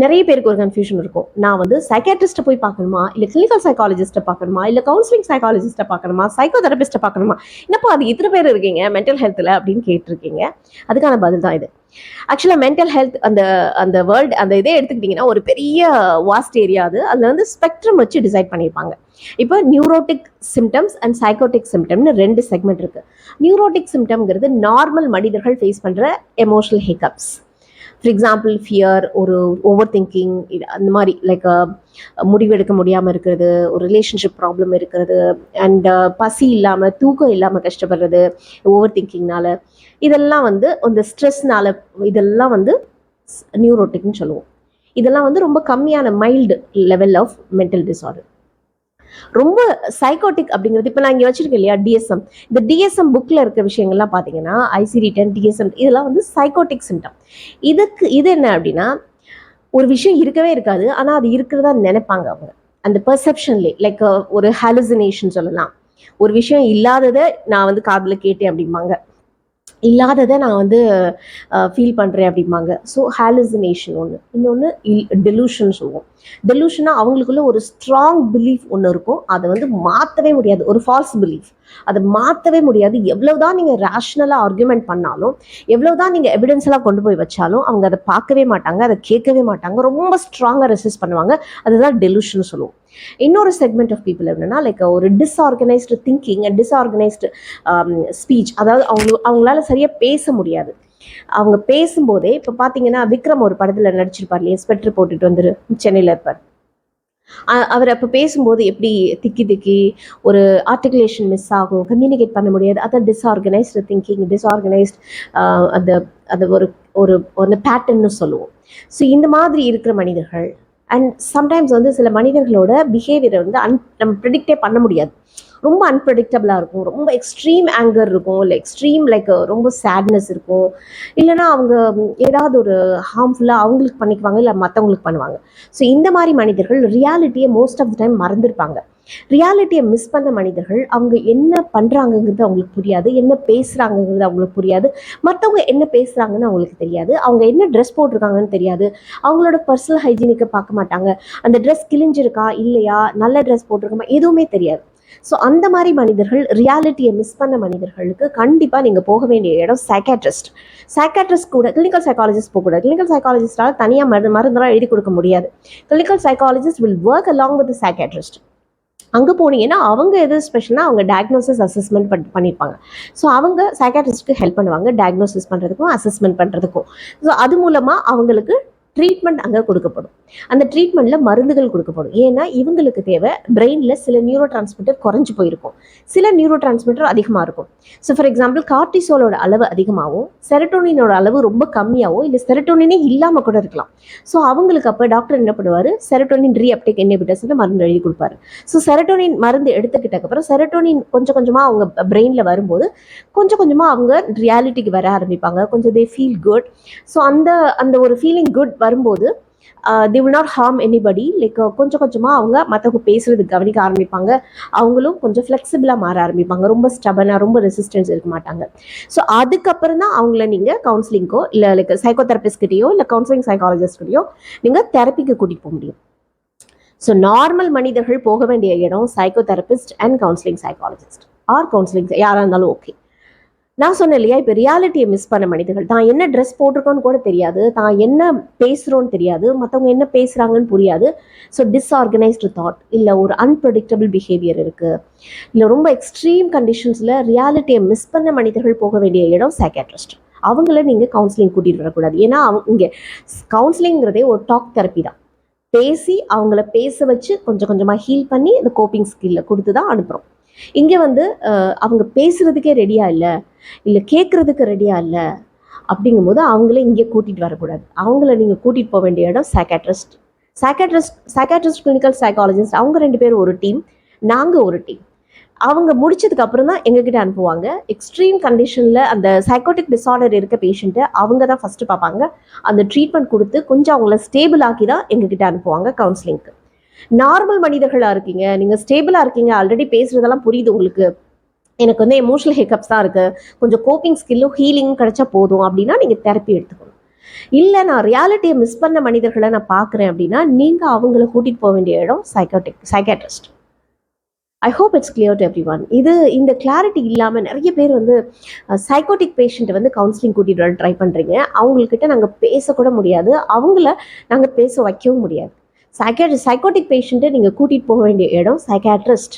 நிறைய பேருக்கு ஒரு கன்ஃபியூஷன் இருக்கும். நான் வந்து சைக்காட்ரிஸ்ட்டை போய் பார்க்கணுமா, இல்லை கிளினிக்கல் சைக்காலஜிஸ்ட்டை பார்க்கணுமா, இல்லை கவுன்சிலிங் சைக்காலஜிஸ்ட்டை பார்க்கணுமா, சைக்கோ தெரபிஸ்ட்டை பார்க்கணுமா, என்னப்பா அது இத்தனை பேர் இருக்கீங்க மென்டல் ஹெல்த்தில் அப்படின்னு கேட்டிருக்கீங்க. அதுக்கான பதில் தான் இது. ஆக்சுவலாக மென்டல் ஹெல்த் அந்த அந்த வேர்ல்டு அந்த இதே எடுத்துக்கிட்டிங்கன்னா ஒரு பெரிய வாஸ்ட் ஏரியா அது. அதில் வந்து ஸ்பெக்ட்ரம் வச்சு டிசைட் பண்ணியிருப்பாங்க. இப்போ neurotic symptoms and psychotic சிம்டம்னு 2 segment இருக்குது. நியூரோட்டிக் சிம்டம்ங்கிறது நார்மல் மனிதர்கள் ஃபேஸ் பண்ணுற emotional hiccups. For example fear, ஒரு ஓவர் திங்கிங், இது அந்த மாதிரி லைக் முடிவெடுக்க முடியாமல் இருக்கிறது, ஒரு ரிலேஷன்ஷிப் ப்ராப்ளம் இருக்கிறது, அண்ட் பசி இல்லாமல் தூக்கம் இல்லாமல் கஷ்டப்படுறது ஓவர் திங்கிங்னால, இதெல்லாம் வந்து அந்த ஸ்ட்ரெஸ்னால, இதெல்லாம் வந்து நியூரோட்டிக்னு சொல்லுவோம். இதெல்லாம் வந்து ரொம்ப கம்மியான mild level of mental disorder. ரொம்ப சைக்கோட்டிக் அப்படிங்கிறது இப்போ நான் இங்கே வச்சிருக்கேன் இல்லையா, டிஎஸ்எம். இந்த டிஎஸ்எம் புக்கில் இருக்க விஷயங்கள்லாம் பார்த்தீங்கன்னா ICD-10, டிஎஸ்எம், இதெல்லாம் வந்து சைக்கோட்டிக் சிம்டம். இது என்ன அப்படின்னா, ஒரு விஷயம் இருக்கவே இருக்காது, ஆனால் அது இருக்கிறதா நினைப்பாங்க அவங்க. அந்த பெர்செப்ஷன்லேயே லைக் ஒரு ஹாலுசினேஷன் சொல்லலாம். ஒரு விஷயம் இல்லாததை நான் வந்து காதில் கேட்டேன் அப்படிம்பாங்க, இல்லாததை நான் வந்து ஃபீல் பண்ணுறேன் அப்படிம்பாங்க. ஸோ ஹாலுசினேஷன் ஒன்று. இன்னொன்று டெலூஷன் சொல்லுவோம். டெலூஷனாக அவங்களுக்குள்ள ஒரு ஸ்ட்ராங் பிலீஃப் ஒன்று இருக்கும், அதை வந்து மாற்றவே முடியாது. ஒரு ஃபால்ஸ் பிலீஃப், அதை மாற்றவே முடியாது. எவ்வளவுதான் நீங்கள் ரேஷ்னலாக ஆர்குமெண்ட் பண்ணாலும், எவ்வளவுதான் நீங்கள் எவிடன்ஸ்லாம் கொண்டு போய் வச்சாலும் அவங்க அதை பார்க்கவே மாட்டாங்க, அதை கேட்கவே மாட்டாங்க, ரொம்ப ஸ்ட்ராங்காக ரெசிஸ்ட் பண்ணுவாங்க. அதுதான் டெலூஷன் சொல்லுவோம். இன்னொரு செக்மெண்ட் ஆஃப் பீப்புள் என்னன்னா, லைக் ஒரு டிஸ்ஆர்கனைஸ்டு திங்கிங் அண்ட் டிஸ்ஆர்கனைஸ்டு ஸ்பீச். அதாவது அவங்களால சரியாக பேச முடியாது. அவங்க பேசும்போதே இப்போ பார்த்தீங்கன்னா, விக்ரம் ஒரு படத்தில் நடிச்சிருப்பார் இல்லையா, ஸ்வெட்டர் போட்டுட்டு வந்துரு சென்னையில் இருப்பார். அவர் அப்போ பேசும்போது எப்படி திக்கி ஒரு ஆர்டிகுலேஷன் மிஸ் ஆகும், கம்யூனிகேட் பண்ண முடியாது. அதான் டிஸ்ஆர்கனைஸ்டு திங்கிங், டிஸ்ஆர்கனைஸ்டு அந்த அது ஒரு ஒரு அந்த பேட்டர்ன்னு சொல்லுவோம். ஸோ இந்த மாதிரி இருக்கிற மனிதர்கள், அண்ட் சம்டைம்ஸ் வந்து சில மனிதர்களோட பிஹேவியரை வந்து நம்ம ப்ரெடிக்டே பண்ண முடியாது. ரொம்ப அன்பிரடிக்டபிளாக இருக்கும், ரொம்ப எக்ஸ்ட்ரீம் ஆங்கர் இருக்கும், இல்லை எக்ஸ்ட்ரீம் லைக் ரொம்ப சேட்னஸ் இருக்கும், இல்லைனா அவங்க ஏதாவது ஒரு ஹார்ம்ஃபுல்லாக அவங்களுக்கு பண்ணிக்குவாங்க, இல்லை மற்றவங்களுக்கு பண்ணுவாங்க. ஸோ இந்த மாதிரி மனிதர்கள் ரியாலிட்டியை மோஸ்ட் ஆஃப் த டைம் மறந்துருப்பாங்க. ரியாலிட்டியை மிஸ் பண்ண மனிதர்கள் அவங்க என்ன பண்ணுறாங்கங்கிறது அவங்களுக்கு புரியாது, என்ன பேசுகிறாங்கங்கிறது அவங்களுக்கு புரியாது, மற்றவங்க என்ன பேசுகிறாங்கன்னு அவங்களுக்கு தெரியாது, அவங்க என்ன ட்ரெஸ் போட்டிருக்காங்கன்னு தெரியாது, அவங்களோட பர்சனல் ஹைஜீனிக்கை பார்க்க மாட்டாங்க, அந்த ட்ரெஸ் கிழிஞ்சிருக்கா இல்லையா, நல்ல ட்ரெஸ் போட்டிருக்கோமா, எதுவுமே தெரியாது. ஸோ அந்த மாதிரி மனிதர்கள், ரியாலிட்டியை மிஸ் பண்ண மனிதர்களுக்கு கண்டிப்பாக நீங்கள் போக வேண்டிய இடம் சைக்காட்ரிஸ்ட். சைக்காட்ரிஸ்ட் கூட கிளினிக்கல் சைக்காலஜிஸ்ட் போகக்கூடாது. கிளினிக்கல் சைக்காலஜிஸ்டால் தனியாக மருந்தெல்லாம் எழுதி கொடுக்க முடியாது. Clinical psychologist will work along with psychiatrist. அங்கே போனீங்கன்னா அவங்க எது ஸ்பெஷல்னா அவங்க டயக்னோசிஸ் அசஸ்மெண்ட் பண்ணியிருப்பாங்க. ஸோ அவங்க சைக்காட்ரிஸ்ட்டுக்கு ஹெல்ப் பண்ணுவாங்க டயக்னோசிஸ் பண்ணுறதுக்கும் அசஸ்மெண்ட் பண்ணுறதுக்கும். ஸோ அது மூலமாக அவங்களுக்கு ட்ரீட்மெண்ட் அங்கே கொடுக்கப்படும். அந்த ட்ரீட்மெண்ட்டில் மருந்துகள் கொடுக்கப்படும். ஏன்னா இவங்களுக்கு தேவை பிரெயினில் சில நியூரோ டிரான்ஸ்மிட்டர் குறைஞ்சி போயிருக்கும், சில நியூரோ டிரான்ஸ்மிட்டர் அதிகமாக இருக்கும். ஸோ ஃபார் எக்ஸாம்பிள் கார்டிசோலோட அளவு அதிகமாகவும் செரட்டோனினோட அளவு ரொம்ப கம்மியாகவும், இல்லை செரட்டோனினே இல்லாமல் கூட இருக்கலாம். ஸோ அவங்களுக்கு அப்போ டாக்டர் என்ன பண்ணுவார், செரட்டோனின் ரீஅப்டேக் இன்ஹிபிட்டர்ஸ்னு மருந்து எழுதி கொடுப்பாரு. ஸோ செரட்டோனின் மருந்து எடுத்துக்கிட்டக்கப்புறம் செரட்டோனின் கொஞ்சம் கொஞ்சமாக அவங்க பிரெயினில் வரும்போது கொஞ்சம் கொஞ்சமாக அவங்க ரியாலிட்டிக்கு வர ஆரம்பிப்பாங்க, கொஞ்சம் தே ஃபீல் குட். ஸோ அந்த ஒரு ஃபீலிங் குட் வரும்போது they will not harm anybody. Like கொஞ்சம் கொஞ்சமாக அவங்க மற்றவங்க பேசுறதுக்கு கவனிக்க ஆரம்பிப்பாங்க, அவங்களும் கொஞ்சம் ஃப்ளெக்சிபிளாக மாற ஆரம்பிப்பாங்க, ரொம்ப ஸ்டபனாக ரொம்ப ரெசிஸ்டன்ஸ் இருக்க மாட்டாங்க. ஸோ அதுக்கப்புறம் தான் அவங்கள நீங்கள் கவுன்சிலிங்கோ இல்லை லைக் சைக்கோ தெரபிஸ்ட்கிட்டையோ இல்லை கவுன்சிலிங் சைக்காலஜிஸ்ட்கிட்டையோ நீங்கள் தெரப்பிக்கு கூட்டிகிட்டு போக முடியும். ஸோ நார்மல் மனிதர்கள் போக வேண்டிய இடம் psychotherapist and counselling psychologist or counselling யாராக இருந்தாலும் ஓகே. நான் சொன்னேன் இல்லையா, இப்போ ரியாலிட்டியை மிஸ் பண்ண மனிதர்கள், தான் என்ன ட்ரெஸ் போட்டிருக்கோன்னு கூட தெரியாது, தான் என்ன பேசுகிறோன்னு தெரியாது, மற்றவங்க என்ன பேசுகிறாங்கன்னு புரியாது. ஸோ டிஸ்ஆர்கனைஸ்டு தாட், இல்லை ஒரு அன்பிரடிக்டபிள் பிஹேவியர் இருக்குது, இல்லை ரொம்ப எக்ஸ்ட்ரீம் கண்டிஷன்ஸில் ரியாலிட்டியை மிஸ் பண்ண மனிதர்கள் போக வேண்டிய இடம் சைக்காட்ரிஸ்ட். அவங்கள நீங்கள் கவுன்சிலிங் கூட்டிகிட்டு வரக்கூடாது. ஏன்னா இங்கே கவுன்சிலிங்கிறதே ஒரு டாக் தெரப்பி தான். பேசி அவங்கள பேச வச்சு கொஞ்சம் கொஞ்சமாக ஹீல் பண்ணி இந்த கோப்பிங் ஸ்கில்லை கொடுத்து தான் அனுப்புகிறோம். இங்கே வந்து அவங்க பேசுகிறதுக்கே ரெடியாக இல்லை கேட்குறதுக்கு ரெடியாக இல்லை அப்படிங்கும்போது அவங்கள இங்கே கூட்டிகிட்டு வரக்கூடாது. அவங்கள நீங்கள் கூட்டிகிட்டு போக வேண்டிய இடம் சைக்காட்ரிஸ்ட் கிளினிக்கல் சைக்காலஜிஸ்ட். அவங்க 2 பேரும் ஒரு டீம், நாங்கள் ஒரு டீம். அவங்க முடிச்சதுக்கு அப்புறம் தான் எங்ககிட்ட அனுப்புவாங்க. எக்ஸ்ட்ரீம் கண்டிஷனில் அந்த சைக்கோட்டிக் டிஸார்டர் இருக்க பேஷண்ட்டை அவங்க தான் ஃபஸ்ட்டு பார்ப்பாங்க. அந்த ட்ரீட்மெண்ட் கொடுத்து கொஞ்சம் அவங்கள ஸ்டேபிள் ஆக்கி தான் எங்ககிட்ட அனுப்புவாங்க கவுன்சிலிங்க்கு. நார்மல் மனிதர்களாக இருக்கீங்க, நீங்கள் ஸ்டேபிளாக இருக்கீங்க, ஆல்ரெடி பேசுகிறதெல்லாம் புரியுது உங்களுக்கு, எனக்கு வந்து எமோஷனல் ஹிக்கப்ஸ் தான் இருக்குது, கொஞ்சம் கோப்பிங் ஸ்கில்லும் ஹீலிங்கும் கிடைச்சா போதும் அப்படின்னா நீங்கள் தெரப்பி எடுத்துக்கணும். இல்லை நான் ரியாலிட்டியை மிஸ் பண்ண மனிதர்களை நான் பார்க்குறேன் அப்படின்னா நீங்கள் அவங்கள கூட்டிகிட்டு போக வேண்டிய இடம் psychiatrist. I hope it's clear to every one. இந்த கிளாரிட்டி இல்லாமல் நிறைய பேர் வந்து சைக்கோட்டிக் பேஷண்ட்டை வந்து கவுன்சிலிங் கூட்டிகிட்டு வர ட்ரை பண்ணுறீங்க. அவங்கக்கிட்ட நாங்கள் பேசக்கூட முடியாது, அவங்கள நாங்கள் பேச வைக்கவும் முடியாது. சைக்கோட்டிக் பேஷண்ட்டை நீங்கள் கூட்டிகிட்டு போக வேண்டிய இடம் சைக்காட்ரிஸ்ட்.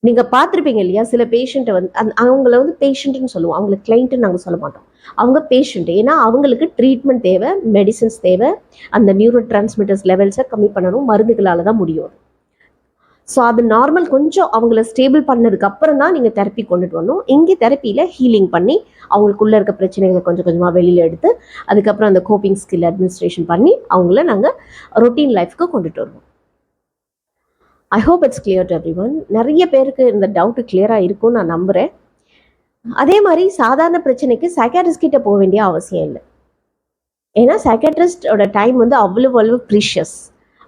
நீங்கள் பார்த்துருப்பீங்க இல்லையா, சில பேஷண்ட்டை வந்து அவங்கள வந்து பேஷண்ட்டுன்னு சொல்லுவோம், அவங்களை கிளைண்ட்டுன்னு நாங்கள் சொல்ல மாட்டோம். அவங்க பேஷண்ட். ஏன்னா அவங்களுக்கு ட்ரீட்மெண்ட் தேவை, மெடிசன்ஸ் தேவை, அந்த நியூரோ டிரான்ஸ்மிட்டர்ஸ் லெவல்ஸை கம்மி பண்ணணும், மருந்துகளால் தான் முடியும். ஸோ அது நார்மல் கொஞ்சம் அவங்கள ஸ்டேபிள் பண்ணதுக்கு அப்புறம் தான் நீங்கள் தெரப்பி கொண்டுட்டு வரணும். இங்கே தெரப்பியில் ஹீலிங் பண்ணி அவங்களுக்குள்ளே இருக்க பிரச்சனைகளை கொஞ்சம் கொஞ்சமாக வெளியில் எடுத்து அதுக்கப்புறம் அந்த கோப்பிங் ஸ்கில் அட்மினிஸ்ட்ரேஷன் பண்ணி அவங்கள நாங்கள் ரொட்டீன் லைஃப்க்கு கொண்டுட்டு வருவோம். I hope it's clear to every one. நிறைய பேருக்கு இந்த டவுட்டு கிளியராக இருக்கும்னு நான் நம்புகிறேன். அதே மாதிரி சாதாரண பிரச்சனைக்கு சைக்காட்ரிஸ்ட் கிட்ட போக வேண்டிய அவசியம் இல்லை. ஏன்னா சைக்காட்ரிஸ்டோட டைம் வந்து அவ்வளோ ப்ரீஷியஸ்,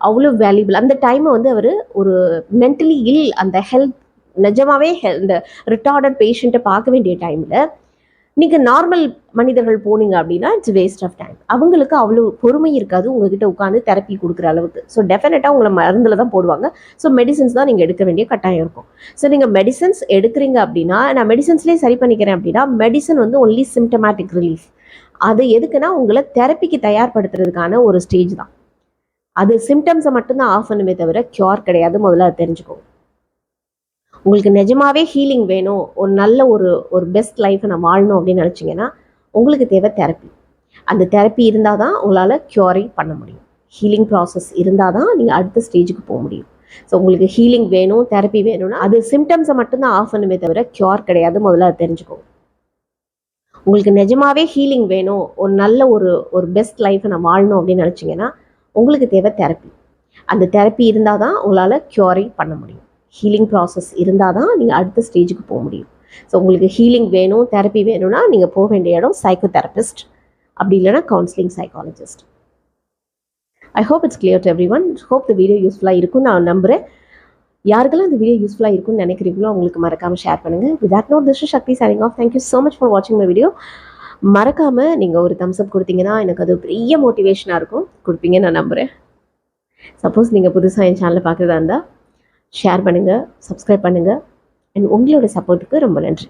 அவ்வளோ வேல்யூபிள். அந்த டைமை வந்து அவர் ஒரு மென்டலி அந்த ஹெல்த் நிஜமாவே இந்த ரிட்டார்டட் பேஷண்ட்டை பார்க்க வேண்டிய டைமில் நீங்கள் நார்மல் மனிதர்கள் போனீங்க அப்படின்னா இட்ஸ் வேஸ்ட் ஆஃப் டைம். அவங்களுக்கு அவ்வளோ பொறுமை இருக்காது உங்ககிட்ட உட்காந்து தெரப்பி கொடுக்குற அளவுக்கு. ஸோ டெஃபினட்டாக உங்களை மருந்தில் தான் போடுவாங்க. ஸோ மெடிசன்ஸ் தான் நீங்கள் எடுக்க வேண்டிய கட்டாயம் இருக்கும். ஸோ நீங்கள் மெடிசன்ஸ் எடுக்கிறீங்க அப்படின்னா, நான் மெடிசன்ஸ்லேயே சரி பண்ணிக்கிறேன் அப்படின்னா, மெடிசன் வந்து ஒன்லி சிம்டமேட்டிக் ரிலீஃப். அது எதுக்குன்னா உங்களை தெரப்பிக்கு தயார்படுத்துறதுக்கான ஒரு ஸ்டேஜ் தான். அது சிம்டம்ஸை மட்டும்தான் ஆஃப் பண்ணுமே தவிர க்யூர் கிடையாது. முதல்ல அதை தெரிஞ்சுக்கோங்க. உங்களுக்கு நிஜமாவே ஹீலிங் வேணும், ஒரு நல்ல ஒரு பெஸ்ட் லைஃப்பை நான் வாழணும் அப்படின்னு நினச்சிங்கன்னா உங்களுக்கு தேவை தெரப்பி. அந்த தெரப்பி இருந்தால் தான் உங்களால் க்யூரை பண்ண முடியும். ஹீலிங் ப்ராசஸ் இருந்தால் தான் நீங்கள் அடுத்த ஸ்டேஜுக்கு போக முடியும். ஸோ உங்களுக்கு ஹீலிங் வேணும், தெரப்பி வேணும்னா அது சிம்டம்ஸை மட்டும்தான் ஆஃப் பண்ணுமே தவிர க்யூர் கிடையாது. முதல்ல அதை தெரிஞ்சுக்கோங்க. உங்களுக்கு நிஜமாவே ஹீலிங் வேணும், ஒரு நல்ல ஒரு பெஸ்ட் லைஃப்பை நான் வாழணும் அப்படின்னு நினச்சிங்கன்னா உங்களுக்கு தேவை தெரப்பி. அந்த தெரப்பி இருந்தால் தான் உங்களால் க்யூரை பண்ண முடியும். ஹீலிங் ப்ராசஸ் இருந்தால் தான் நீங்கள் அடுத்த ஸ்டேஜுக்கு போக முடியும். ஸோ உங்களுக்கு ஹீலிங் வேணும், தெரப்பி வேணும்னா நீங்கள் போக வேண்டிய இடம் சைக்கோ தெரபிஸ்ட், அப்படி இல்லைனா counselling psychologist. I hope it's clear to every one. Hope இந்த வீடியோ யூஸ்ஃபுல்லாக இருக்கும்னு நான் நம்புகிறேன். யாருக்கெல்லாம் இந்த வீடியோ யூஸ்ஃபுல்லாக இருக்கும்னு நினைக்கிறீங்களோ அவங்களுக்கு மறக்காமல் ஷேர் பண்ணுங்கள். With that note, this is Shakti signing off. Thank you so much for வாட்சிங் மை வீடியோ. மறக்காமல் நீங்கள் ஒரு தம்ஸ் அப் கொடுத்தீங்கன்னா எனக்கு அது பெரிய மோட்டிவேஷனாக இருக்கும். கொடுப்பீங்கன்னு நான் நம்புகிறேன். சப்போஸ் நீங்கள் புதுசாக என் சேனலை பார்க்குறதா இருந்தால் ஷேர் பண்ணுங்கள், சப்ஸ்கிரைப் பண்ணுங்கள். அண்ட் உங்களோட சப்போர்ட்டுக்கு ரொம்ப நன்றி.